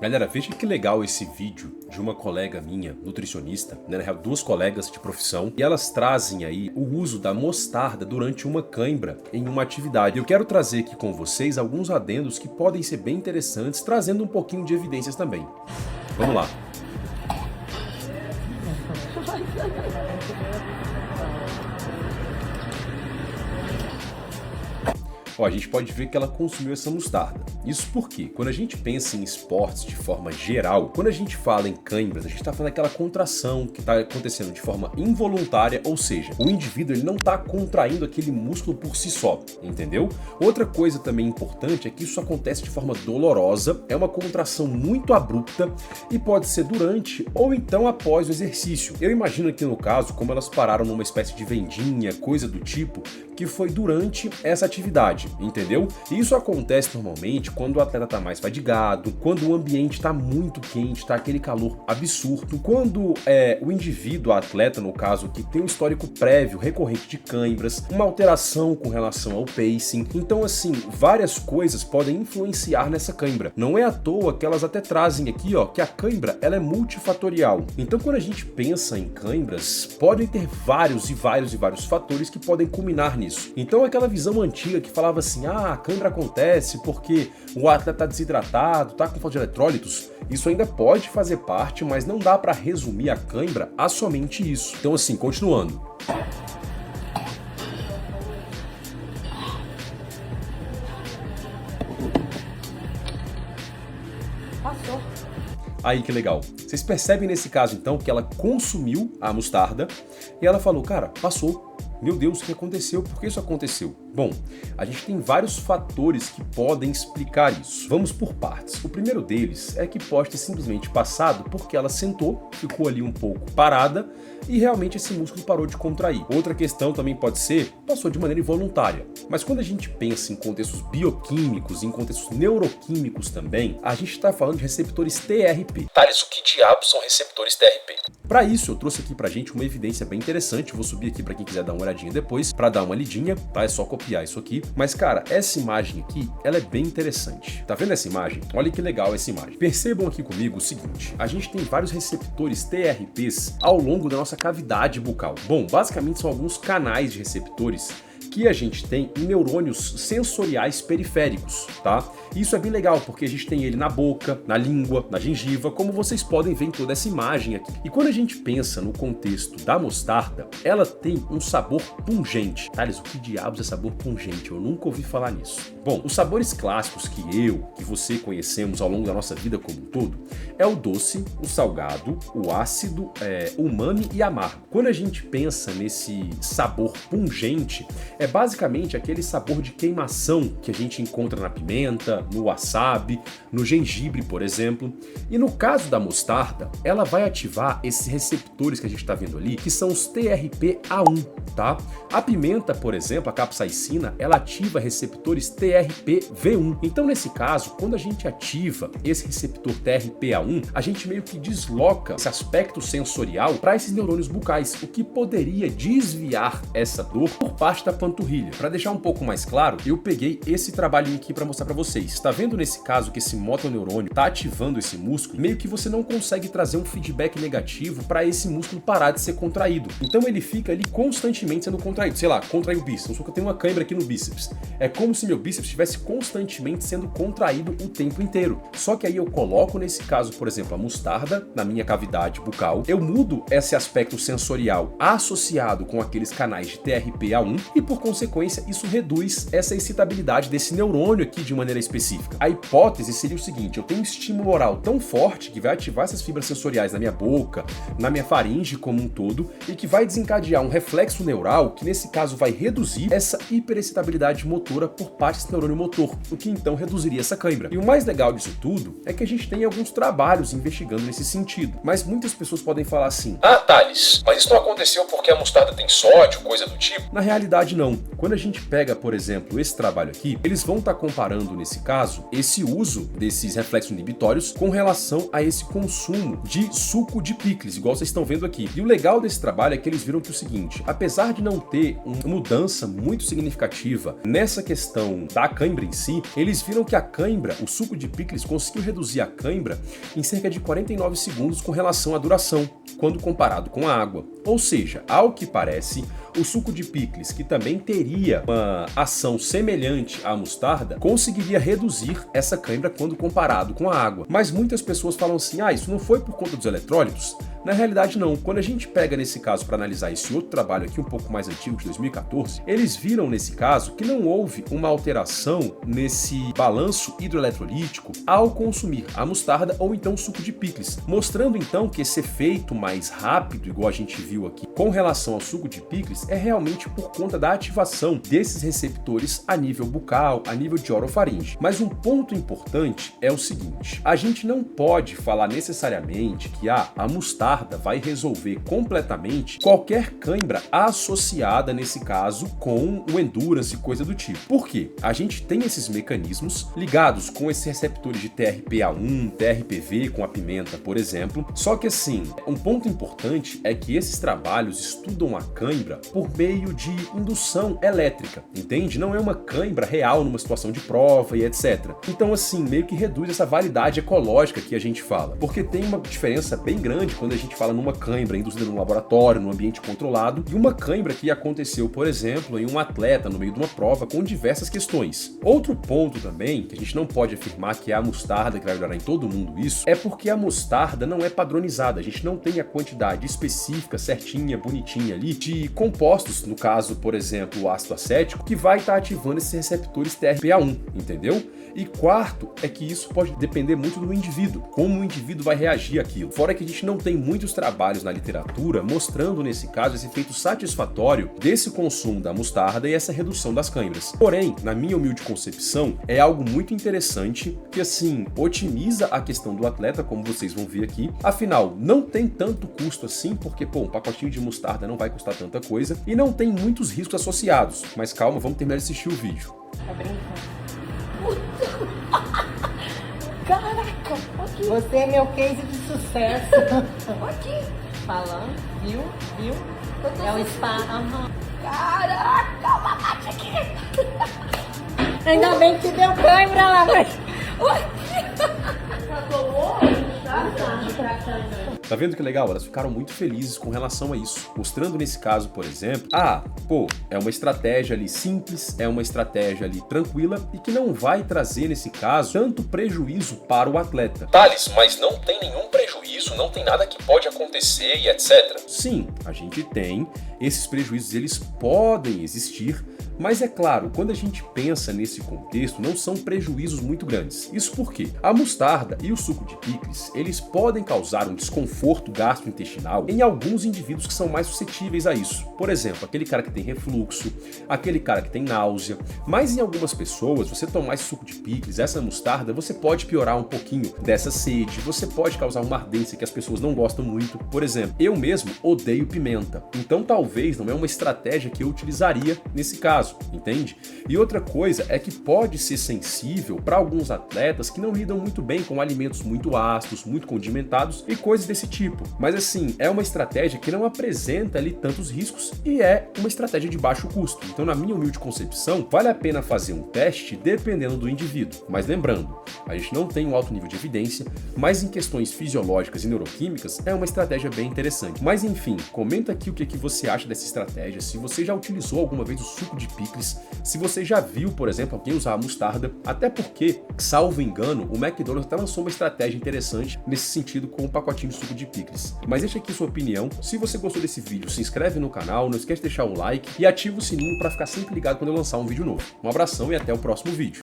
Galera, veja que legal esse vídeo de uma colega minha, nutricionista, né? Na real, duas colegas de profissão, e elas trazem aí o uso da mostarda durante uma cãibra em uma atividade. Eu quero trazer aqui com vocês alguns adendos que podem ser bem interessantes, trazendo um pouquinho de evidências também. Vamos lá. Ó, a gente pode ver que ela consumiu essa mostarda. Isso porque, quando a gente pensa em esportes de forma geral, quando a gente fala em cãibras, a gente está falando daquela contração que está acontecendo de forma involuntária, ou seja, o indivíduo ele não está contraindo aquele músculo por si só, entendeu? Outra coisa também importante é que isso acontece de forma dolorosa, é uma contração muito abrupta e pode ser durante ou então após o exercício. Eu imagino aqui no caso, como elas pararam numa espécie de vendinha, coisa do tipo, que foi durante essa atividade, entendeu? E isso acontece normalmente quando o atleta está mais fadigado, quando o ambiente está muito quente, está aquele calor absurdo, quando o indivíduo, o atleta no caso, que tem um histórico prévio, recorrente de cãibras, uma alteração com relação ao pacing. Então assim, várias coisas podem influenciar nessa cãibra. Não é à toa que elas até trazem aqui, ó, que a cãibra ela é multifatorial. Então quando a gente pensa em cãibras, podem ter vários fatores que podem culminar nisso. Então aquela visão antiga que falava assim, a cãibra acontece porque o atleta está desidratado, está com falta de eletrólitos, isso ainda pode fazer parte, mas não dá para resumir a cãibra a somente isso. Então assim, continuando. Passou. Aí que legal. Vocês percebem nesse caso então que ela consumiu a mostarda e ela falou, cara, passou. Meu Deus, o que aconteceu? Por que isso aconteceu? Bom, a gente tem vários fatores que podem explicar isso. Vamos por partes. O primeiro deles é que pode ter simplesmente passado porque ela sentou, ficou ali um pouco parada e realmente esse músculo parou de contrair. Outra questão também pode ser, passou de maneira involuntária. Mas quando a gente pensa em contextos bioquímicos, em contextos neuroquímicos também, a gente está falando de receptores TRP. Thales, o que diabos são receptores TRP? Para isso, eu trouxe aqui pra gente uma evidência bem interessante. Vou subir aqui para quem quiser dar uma olhadinha depois, para dar uma lidinha, tá? É só copiar isso aqui. Mas, cara, essa imagem aqui, ela é bem interessante. Tá vendo essa imagem? Olha que legal essa imagem. Percebam aqui comigo o seguinte, a gente tem vários receptores TRPs ao longo da nossa cavidade bucal. Bom, basicamente são alguns canais de receptores que a gente tem em neurônios sensoriais periféricos, tá? Isso é bem legal, porque a gente tem ele na boca, na língua, na gengiva, como vocês podem ver em toda essa imagem aqui. E quando a gente pensa no contexto da mostarda, ela tem um sabor pungente. Thales, o que diabos é sabor pungente? Eu nunca ouvi falar nisso. Bom, os sabores clássicos que você conhecemos ao longo da nossa vida como um todo, é o doce, o salgado, o ácido, o umami e amargo. Quando a gente pensa nesse sabor pungente, é basicamente aquele sabor de queimação que a gente encontra na pimenta, no wasabi, no gengibre, por exemplo. E no caso da mostarda, ela vai ativar esses receptores que a gente está vendo ali, que são os TRPA1, tá? A pimenta, por exemplo, a capsaicina, ela ativa receptores TRPV1. Então, nesse caso, quando a gente ativa esse receptor TRPA1, a gente meio que desloca esse aspecto sensorial para esses neurônios bucais, o que poderia desviar essa dor por parte da panturrilha. Para deixar um pouco mais claro, eu peguei esse trabalhinho aqui para mostrar para vocês. Tá vendo nesse caso que esse motoneurônio tá ativando esse músculo? Meio que você não consegue trazer um feedback negativo para esse músculo parar de ser contraído. Então ele fica ali constantemente sendo contraído. Sei lá, contrai o bíceps. Só que eu tenho uma cãibra aqui no bíceps. É como se meu bíceps estivesse constantemente sendo contraído o tempo inteiro. Só que aí eu coloco nesse caso, por exemplo, a mostarda na minha cavidade bucal. Eu mudo esse aspecto sensorial associado com aqueles canais de TRPA1 e por consequência isso reduz essa excitabilidade desse neurônio aqui de maneira específica. A hipótese seria o seguinte, eu tenho um estímulo oral tão forte que vai ativar essas fibras sensoriais na minha boca, na minha faringe como um todo e que vai desencadear um reflexo neural que nesse caso vai reduzir essa hiperexcitabilidade motora por parte desse neurônio motor, o que então reduziria essa cãibra. E o mais legal disso tudo é que a gente tem alguns trabalhos investigando nesse sentido, mas muitas pessoas podem falar assim, Thales, mas isso não aconteceu porque a mostarda tem sódio, coisa do tipo? Na realidade não. Então, quando a gente pega, por exemplo, esse trabalho aqui, eles vão estar comparando, nesse caso, esse uso desses reflexos inibitórios com relação a esse consumo de suco de picles, igual vocês estão vendo aqui. E o legal desse trabalho é que eles viram que o seguinte, apesar de não ter uma mudança muito significativa nessa questão da cãibra em si, eles viram que a cãibra, o suco de picles, conseguiu reduzir a cãibra em cerca de 49 segundos com relação à duração, quando comparado com a água. Ou seja, ao que parece, o suco de picles, que também teria uma ação semelhante à mostarda, conseguiria reduzir essa cãibra quando comparado com a água. Mas muitas pessoas falam assim, isso não foi por conta dos eletrólitos? Na realidade não. Quando a gente pega nesse caso para analisar esse outro trabalho aqui um pouco mais antigo, de 2014, eles viram nesse caso que não houve uma alteração nesse balanço hidroeletrolítico ao consumir a mostarda ou então o suco de picles, mostrando então que esse efeito mais rápido, igual a gente viu aqui, com relação ao suco de picles, é realmente por conta da ativação desses receptores a nível bucal, a nível de orofaringe. Mas um ponto importante é o seguinte, a gente não pode falar necessariamente que a mostarda vai resolver completamente qualquer cãibra associada, nesse caso, com o endurance e coisa do tipo. Por quê? A gente tem esses mecanismos ligados com esses receptores de TRPA1, TRPV, com a pimenta, por exemplo. Só que assim, um ponto importante é que esses trabalhos estudam a cãibra por meio de indução elétrica, entende? Não é uma cãibra real numa situação de prova e etc. Então assim, meio que reduz essa validade ecológica que a gente fala, porque tem uma diferença bem grande quando a gente fala numa cãibra induzida num laboratório, num ambiente controlado, e uma cãibra que aconteceu, por exemplo, em um atleta no meio de uma prova com diversas questões. Outro ponto também, que a gente não pode afirmar que é a mostarda que vai melhorar em todo mundo isso, é porque a mostarda não é padronizada, a gente não tem a quantidade específica, certinha, bonitinha ali, de compostos, no caso, por exemplo, o ácido acético, que vai estar ativando esses receptores TRPA1, entendeu? E quarto, é que isso pode depender muito do indivíduo, como o indivíduo vai reagir àquilo. Fora que a gente não tem muitos trabalhos na literatura mostrando, nesse caso, esse efeito satisfatório desse consumo da mostarda e essa redução das cãibras. Porém, na minha humilde concepção, é algo muito interessante que, assim, otimiza a questão do atleta, como vocês vão ver aqui. Afinal, não tem tanto custo assim, porque, um pacotinho de mostarda não vai custar tanta coisa e não tem muitos riscos associados. Mas calma, vamos terminar de assistir o vídeo. Tá brincando? Caraca, aqui. Você é meu case de sucesso. Aqui. Falando, viu? É um spa. Caraca, uma bate aqui. Ainda bem que deu cãibra lá, mas... Tá vendo que legal? Elas ficaram muito felizes com relação a isso, mostrando nesse caso, por exemplo, é uma estratégia ali simples, é uma estratégia ali tranquila e que não vai trazer, nesse caso, tanto prejuízo para o atleta. Thales, mas não tem nenhum prejuízo, não tem nada que pode acontecer e etc. Sim, a gente tem, esses prejuízos eles podem existir, mas é claro, quando a gente pensa nesse contexto, não são prejuízos muito grandes. Isso porque a mostarda e o suco de picles, eles podem causar um desconforto gastrointestinal em alguns indivíduos que são mais suscetíveis a isso. Por exemplo, aquele cara que tem refluxo, aquele cara que tem náusea. Mas em algumas pessoas, você tomar esse suco de picles, essa mostarda, você pode piorar um pouquinho dessa sede, você pode causar uma ardência que as pessoas não gostam muito. Por exemplo, eu mesmo odeio pimenta, então talvez não é uma estratégia que eu utilizaria nesse caso. Entende? E outra coisa é que pode ser sensível para alguns atletas que não lidam muito bem com alimentos muito ácidos, muito condimentados e coisas desse tipo. Mas assim, é uma estratégia que não apresenta ali tantos riscos e é uma estratégia de baixo custo. Então, na minha humilde concepção, vale a pena fazer um teste dependendo do indivíduo. Mas lembrando, a gente não tem um alto nível de evidência, mas em questões fisiológicas e neuroquímicas é uma estratégia bem interessante. Mas enfim, comenta aqui o que você acha dessa estratégia, se você já utilizou alguma vez o suco de picles, se você já viu, por exemplo, alguém usar a mostarda, até porque, salvo engano, o McDonald's até lançou uma estratégia interessante nesse sentido com o pacotinho de suco de picles. Mas deixa aqui sua opinião, se você gostou desse vídeo, se inscreve no canal, não esquece de deixar o like e ativa o sininho para ficar sempre ligado quando eu lançar um vídeo novo. Um abração e até o próximo vídeo.